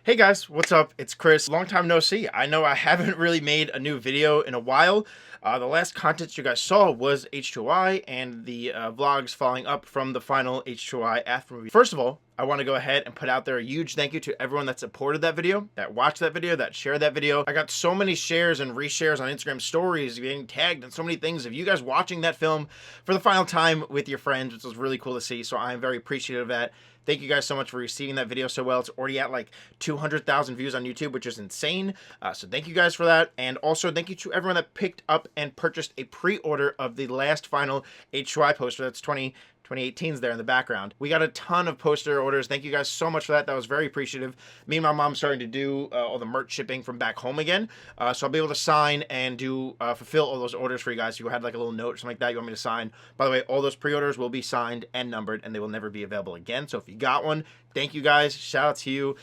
Hey guys, what's up? It's Chris. Long time no see. I know I haven't really made a new video in a while. The last content you guys saw was H2I and the vlogs following up from the final H2I after movie. First of all, I want to go ahead and put out there a huge thank you to everyone that supported that video, that watched that video, that shared that video. I got so many shares and reshares on Instagram stories, getting tagged and so many things of you guys watching that film for the final time with your friends, which was really cool to see. So I'm very appreciative of that. Thank you guys so much for receiving that video so well. It's already at like 200,000 views on YouTube, which is insane. So thank you guys for that. And also thank you to everyone that picked up and purchased a pre-order of the last final H2I poster. That's 2018's there in the background. We got a ton of poster orders. Thank you guys so much for that. That was very appreciative. Me and my mom starting to do all the merch shipping from back home again. So I'll be able to sign and do fulfill all those orders for you guys. If you had like a little note or something like that you want me to sign. By the way, all those pre-orders will be signed and numbered and they will never be available again. So if you got one, thank you guys. Shout out to you.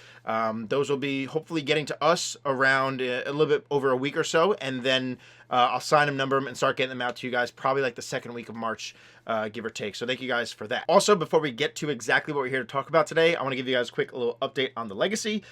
Those will be hopefully getting to us around a little bit over a week or so. And then I'll sign them, number them, and start getting them out to you guys probably like the second week of March, give or take. So thank you guys for that. Also, before we get to exactly what we're here to talk about today, I want to give you guys a quick little update on the Legacy.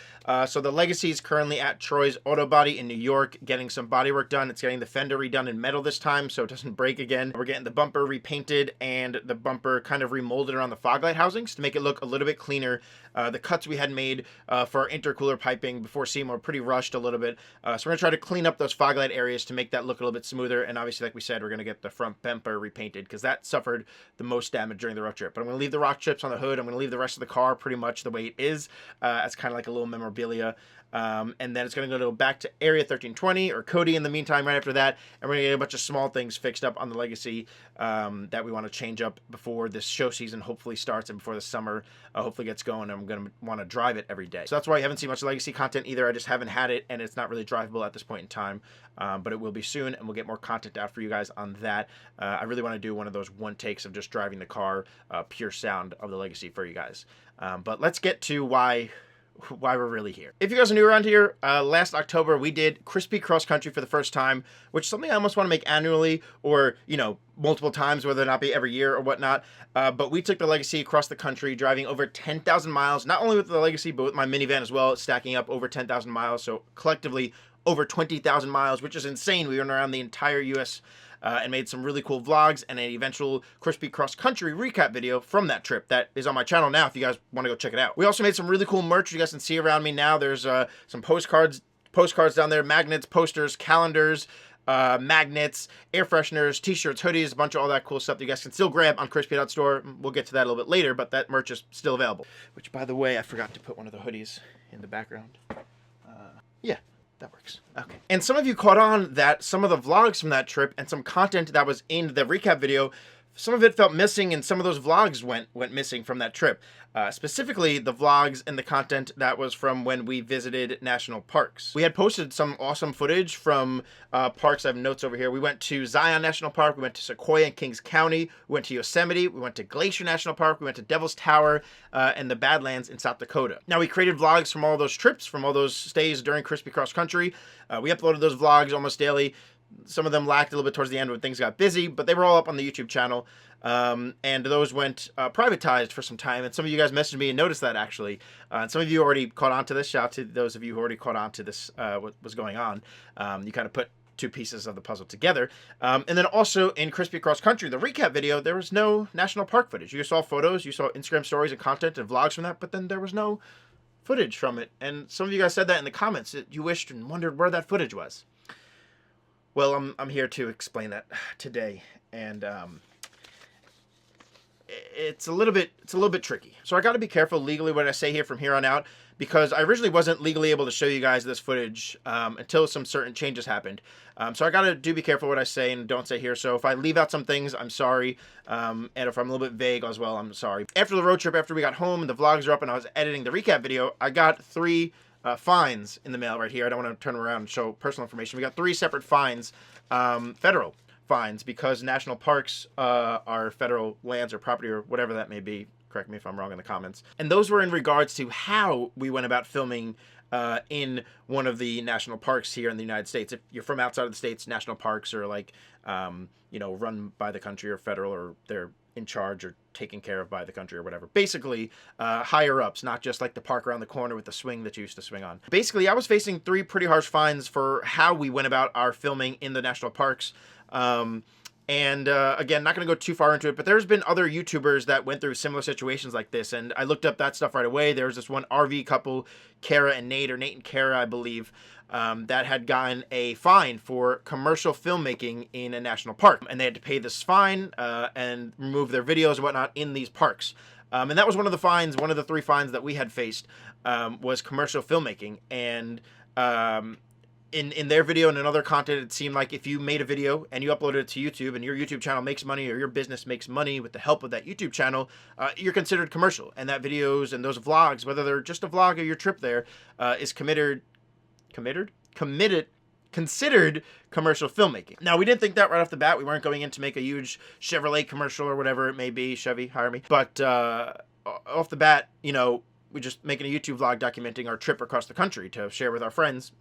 So the Legacy is currently at Troy's Auto Body in New York, getting some body work done. It's getting the fender redone in metal this time, so it doesn't break again. We're getting the bumper repainted and the bumper kind of remolded around the fog light housings to make it look a little bit cleaner. The cuts we had made for our intercooler piping before SEMA were pretty rushed a little bit. So we're going to try to clean up those fog light areas to make that look a little bit smoother. And obviously, like we said, we're going to get the front bumper repainted because that suffered the most damage during the road trip. But I'm going to leave the rock chips on the hood. I'm going to leave the rest of the car pretty much the way it is as kind of like a little memorabilia. And then it's going to go back to Area 1320 or Cody in the meantime right after that. And we're going to get a bunch of small things fixed up on the Legacy that we want to change up before this show season hopefully starts and before the summer hopefully gets going. I'm going to want to drive it every day. So that's why you haven't seen much Legacy content either. I just haven't had it and it's not really drivable at this point in time. But it will be soon and we'll get more content out for you guys on that. I really want to do one of those one takes of just driving the car, pure sound of the Legacy for you guys. But let's get to why we're really here. If you guys are new around here, last October we did Crispy Cross Country for the first time, which is something I almost want to make annually or, you know, multiple times, whether it not be every year or whatnot. But we took the Legacy across the country, driving over 10,000 miles, not only with the Legacy, but with my minivan as well, stacking up over 10,000 miles. So collectively over 20,000 miles, which is insane. We went around the entire U.S. And made some really cool vlogs and an eventual Crispy Cross Country recap video from that trip that is on my channel now if you guys want to go check it out. We also made some really cool merch you guys can see around me now. There's some postcards down there, magnets, posters, calendars, magnets, air fresheners, t-shirts, hoodies, a bunch of all that cool stuff that you guys can still grab on Crispy.store. We'll get to that a little bit later, but that merch is still available. Which, by the way, I forgot to put one of the hoodies in the background. Yeah. That works. Okay. And some of you caught on that some of the vlogs from that trip and some content that was in the recap video, some of it felt missing and some of those vlogs went missing from that trip. Specifically, the vlogs and the content that was from when we visited national parks. We had posted some awesome footage from parks. I have notes over here. We went to Zion National Park. We went to Sequoia and Kings County. We went to Yosemite. We went to Glacier National Park. We went to Devil's Tower and the Badlands in South Dakota. Now, we created vlogs from all those trips, from all those stays during Crispy Cross Country. We uploaded those vlogs almost daily. Some of them lacked a little bit towards the end when things got busy, but they were all up on the YouTube channel. And those went privatized for some time. And some of you guys messaged me and noticed that actually. And some of you already caught on to this. Shout out to those of you who already caught on to this, what was going on. You kind of put two pieces of the puzzle together. And then also in Crispy Cross Country, the recap video, there was no national park footage. You saw photos, you saw Instagram stories and content and vlogs from that, but then there was no footage from it. And some of you guys said that in the comments, that you wished and wondered where that footage was. Well, I'm here to explain that today, and it's a little bit tricky. So I got to be careful legally what I say here from here on out, because I originally wasn't legally able to show you guys this footage until some certain changes happened. So I got to be careful what I say and don't say here. So if I leave out some things, I'm sorry. And if I'm a little bit vague as well, I'm sorry. After the road trip, after we got home and the vlogs are up and I was editing the recap video, I got 3 fines in the mail right here. I don't want to turn around and show personal information. We got 3 separate fines, federal fines, because national parks are federal lands or property or whatever that may be. Correct me if I'm wrong in the comments. And those were in regards to how we went about filming in one of the national parks here in the United States. If you're from outside of the States, national parks are like, you know, run by the country or federal, or they're in charge or taken care of by the country or whatever. Basically, higher ups, not just like the park around the corner with the swing that you used to swing on. Basically, I was facing 3 pretty harsh fines for how we went about our filming in the national parks. Again, not going to go too far into it, but there's been other YouTubers that went through similar situations like this, and I looked up that stuff right away. There was this one RV couple, Kara and Nate, or Nate and Kara, I believe, that had gotten a fine for commercial filmmaking in a national park, and they had to pay this fine and remove their videos and whatnot in these parks. And that was one of the fines, one of the 3 fines that we had faced, was commercial filmmaking. And in their video and in other content, it seemed like if you made a video and you uploaded it to YouTube and your YouTube channel makes money, or your business makes money with the help of that YouTube channel, you're considered commercial. And that videos and those vlogs, whether they're just a vlog of your trip there, is considered commercial filmmaking. Now, we didn't think that right off the bat. We weren't going in to make a huge Chevrolet commercial or whatever it may be. Chevy, hire me. But off the bat, you know, we're just making a YouTube vlog documenting our trip across the country to share with our friends,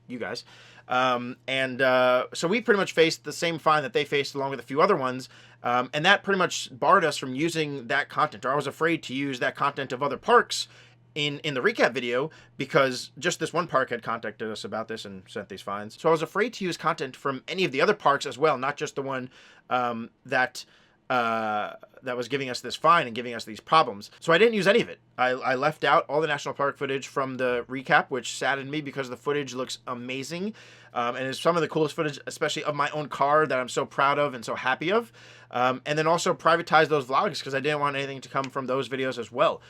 you guys. So we pretty much faced the same fine that they faced along with a few other ones. And that pretty much barred us from using that content, or I was afraid to use that content of other parks in the recap video, because just this one park had contacted us about this and sent these fines. So I was afraid to use content from any of the other parks as well, not just the one that was giving us this fine and giving us these problems. So I didn't use any of it. I left out all the national park footage from the recap, which saddened me because the footage looks amazing. And it's some of the coolest footage, especially of my own car, that I'm so proud of and so happy of. And then also privatize those vlogs, because I didn't want anything to come from those videos as well.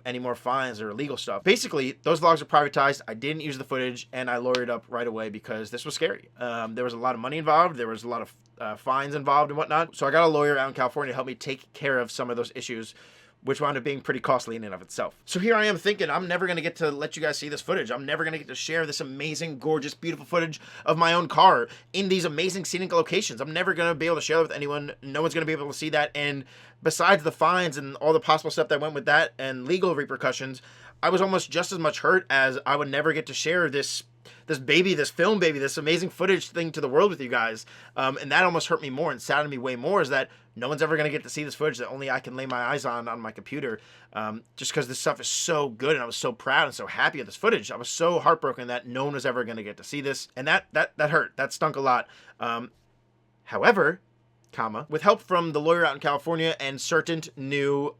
Any more fines or illegal stuff. Basically, those vlogs are privatized. I didn't use the footage, and I lawyered up right away because this was scary. There was a lot of money involved. There was a lot of fines involved and whatnot. So I got a lawyer out in California to help me take care of some of those issues, which wound up being pretty costly in and of itself. So here I am thinking, I'm never going to get to let you guys see this footage. I'm never going to get to share this amazing, gorgeous, beautiful footage of my own car in these amazing scenic locations. I'm never going to be able to share that with anyone. No one's going to be able to see that. And besides the fines and all the possible stuff that went with that and legal repercussions, I was almost just as much hurt as I would never get to share this film baby, this amazing footage thing to the world with you guys. And that almost hurt me more and saddened me way more, is that no one's ever going to get to see this footage that only I can lay my eyes on my computer, just because this stuff is so good and I was so proud and so happy of this footage. I was so heartbroken that no one was ever going to get to see this, and that hurt. That stunk a lot. However, with help from the lawyer out in California and certain new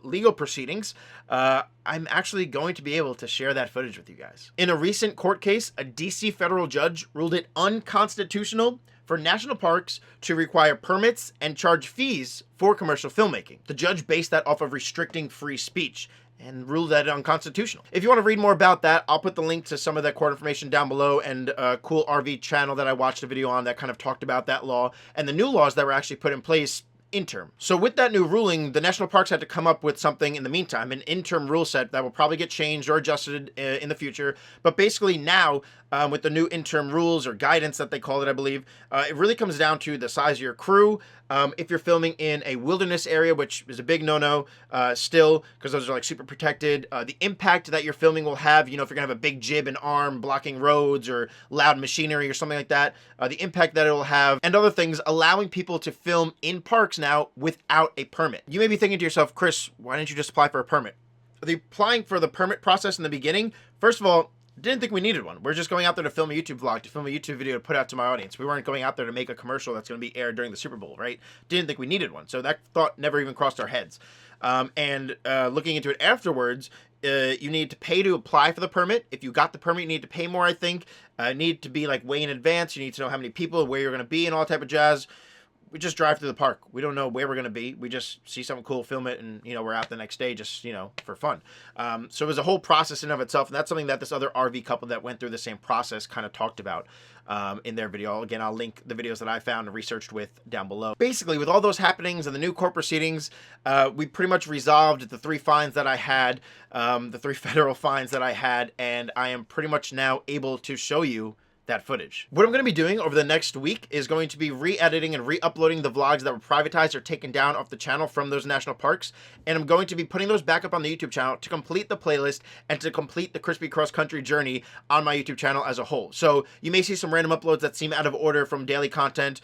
legal proceedings, I'm actually going to be able to share that footage with you guys. In a recent court case, a DC federal judge ruled it unconstitutional for national parks to require permits and charge fees for commercial filmmaking. The judge based that off of restricting free speech and ruled that unconstitutional. If you want to read more about that, I'll put the link to some of that court information down below, and a cool RV channel that I watched a video on that kind of talked about that law and the new laws that were actually put in place interim. So with that new ruling, the national parks had to come up with something in the meantime, an interim rule set that will probably get changed or adjusted in the future. But basically now, with the new interim rules or guidance that they call it, I believe, it really comes down to the size of your crew. If you're filming in a wilderness area, which is a big no-no still, because those are like super protected, the impact that your filming will have, you know, if you're gonna have a big jib and arm blocking roads or loud machinery or something like that, the impact that it will have, and other things, allowing people to film in parks now without a permit. You may be thinking to yourself, Chris, why didn't you just apply for a permit? The applying for the permit process in the beginning, first of all, didn't think we needed one. We're just going out there to film a YouTube vlog, to film a YouTube video to put out to my audience. We weren't going out there to make a commercial that's going to be aired during the Super Bowl, right? Didn't think we needed one. So that thought never even crossed our heads. Looking into it afterwards, you need to pay to apply for the permit. If you got the permit, you need to pay more, I think. Need to be like way in advance. You need to know how many people, where you're going to be, and all that type of jazz. We just drive through the park. We don't know where we're going to be. We just see something cool, film it, and, you know, we're out the next day just, you know, for fun. So it was a whole process in of itself, and that's something that this other RV couple that went through the same process kind of talked about in their video. Again, I'll link the videos that I found and researched with down below. Basically, with all those happenings and the new court proceedings, we pretty much resolved the 3 fines that I had, the 3 federal fines that I had, and I am pretty much now able to show you that footage. What I'm going to be doing over the next week is going to be re-editing and re-uploading the vlogs that were privatized or taken down off the channel from those national parks, and I'm going to be putting those back up on the YouTube channel to complete the playlist and to complete the Crispy Cross Country journey on my YouTube channel as a whole. So you may see some random uploads that seem out of order from daily content.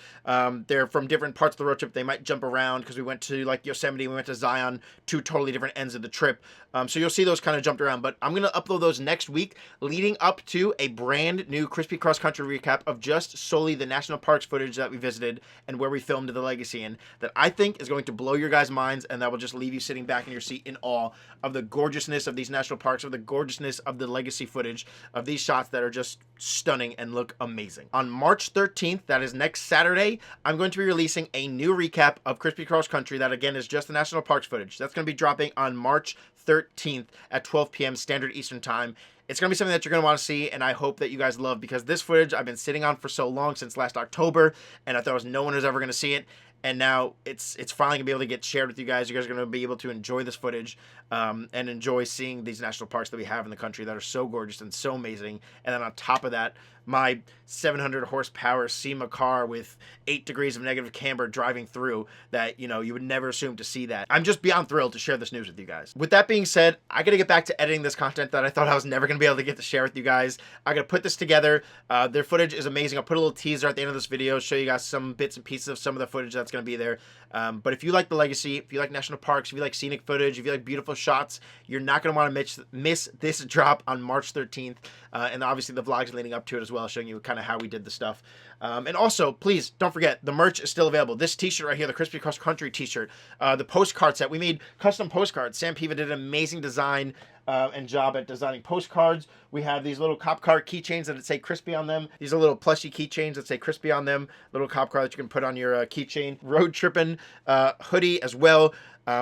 They're from different parts of the road trip. They might jump around because we went to like Yosemite, we went to Zion, two totally different ends of the trip. So you'll see those kind of jumped around, but I'm going to upload those next week leading up to a brand new Crispy Cross Country recap of just solely the national parks footage that we visited and where we filmed the Legacy in, that I think is going to blow your guys' minds, and that will just leave you sitting back in your seat in awe of the gorgeousness of these national parks, of the gorgeousness of the Legacy footage, of these shots that are just stunning and look amazing. On March 13th, that is next Saturday, I'm going to be releasing a new recap of Crispy Cross Country that again is just the national parks footage. That's going to be dropping on March 13th at 12 p.m. Standard Eastern Time. It's going to be something that you're going to want to see, and I hope that you guys love, because this footage I've been sitting on for so long, since last October, and I thought no one was ever going to see it. And now it's finally going to be able to get shared with you guys. You guys are going to be able to enjoy this footage and enjoy seeing these national parks that we have in the country that are so gorgeous and so amazing. And then on top of that, my 700 horsepower SEMA car with 8 degrees of negative camber driving through that, you know, you would never assume to see that. I'm just beyond thrilled to share this news with you guys. With that being said, I got to get back to editing this content that I thought I was never going to be able to get to share with you guys. I got to put this together. Their footage is amazing. I'll put a little teaser at the end of this video, show you guys some bits and pieces of some of the footage that's going to be there. But if you like the Legacy, if you like national parks, if you like scenic footage, if you like beautiful shots, you're not going to want to miss this drop on March 13th. And obviously the vlogs leading up to it as well, showing you kind of how we did the stuff. And also, please don't forget, the merch is still available. This t-shirt right here, the Crispy Cross Country t-shirt, the postcard set. We made custom postcards. Sam Piva did an amazing design and job at designing postcards. We have these little cop car keychains that say Crispy on them. These are little plushy keychains that say Crispy on them. Little cop car that you can put on your keychain. Road tripping hoodie as well.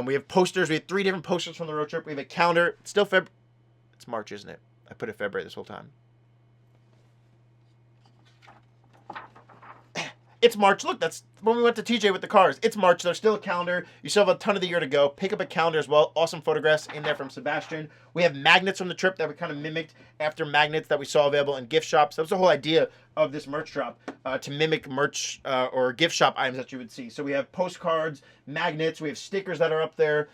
We have posters. We have 3 different posters from the road trip. We have a calendar. It's still February. It's March, isn't it? I put it February this whole time. It's March. Look, that's when we went to TJ with the cars. It's March. There's still a calendar. You still have a ton of the year to go. Pick up a calendar as well. Awesome photographs in there from Sebastian. We have magnets from the trip that we kind of mimicked after magnets that we saw available in gift shops. That was the whole idea of this merch drop, to mimic merch or gift shop items that you would see. So we have postcards, magnets. We have stickers that are up there.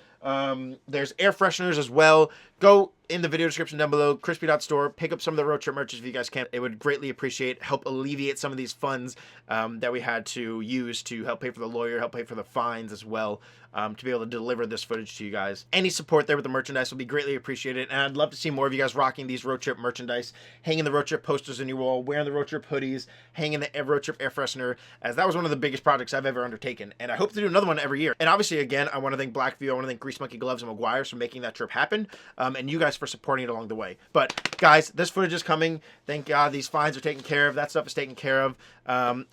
There's air fresheners as well. Go in the video description down below, crispy.store. Pick up some of the road trip merches if you guys can. It would greatly appreciate, help alleviate some of these funds that we had to use to help pay for the lawyer, help pay for the fines as well, to be able to deliver this footage to you guys. Any support there with the merchandise will be greatly appreciated, and I'd love to see more of you guys rocking these road trip merchandise, hanging the road trip posters in your wall, wearing the road trip hoodies, hanging the road trip air freshener, as that was one of the biggest projects I've ever undertaken, and I hope to do another one every year. And obviously, again, I want to thank Blackview, I want to thank Grease Monkey Gloves and McGuire's for making that trip happen, and you guys for supporting it along the way. But guys, this footage is coming. Thank God these fines are taken care of. That stuff is taken care of.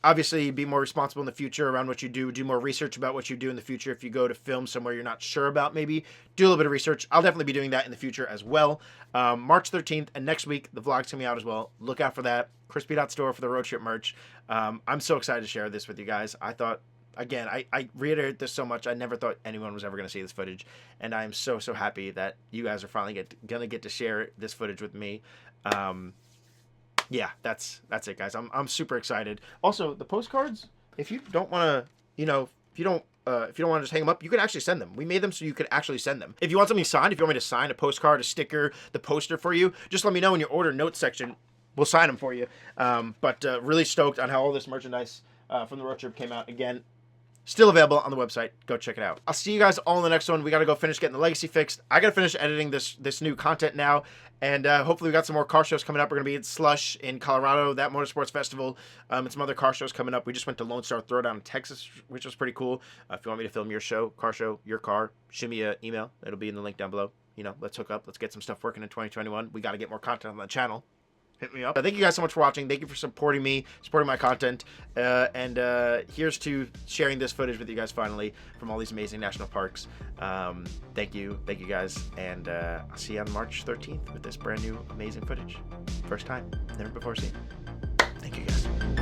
Obviously, be more responsible in the future around what you do more research about what you do in the future. If you go to film somewhere you're not sure about, maybe do a little bit of research. I'll definitely be doing that in the future as well. March 13th, and next week the vlog's coming out as well. Look out for that. Crispy.store for the road trip merch. I'm so excited to share this with you guys. I thought, again, I reiterate this so much. I never thought anyone was ever going to see this footage, and I'm so happy that you guys are finally gonna get to share this footage with me. Yeah, that's it, guys. I'm super excited. Also, the postcards, if you don't want to, you know, if you don't want to just hang them up, you can actually send them. We made them so you could actually send them. If you want something signed, if you want me to sign a postcard, a sticker, the poster for you, just let me know in your order notes section. We'll sign them for you. But really stoked on how all this merchandise from the road trip came out. Again, still available on the website. Go check it out. I'll see you guys all in the next one. We got to go finish getting the Legacy fixed. I got to finish editing this new content now. And hopefully we got some more car shows coming up. We're going to be at Slush in Colorado, that motorsports festival. And some other car shows coming up. We just went to Lone Star Throwdown in Texas, which was pretty cool. If you want me to film your show, car show, your car, shoot me an email. It'll be in the link down below. You know, let's hook up. Let's get some stuff working in 2021. We got to get more content on the channel. Hit me up. Thank you guys so much for watching. Thank you for supporting me, supporting my content. And here's to sharing this footage with you guys finally from all these amazing national parks. Thank you guys. And I'll see you on March 13th with this brand new amazing footage. First time, never before seen. Thank you guys.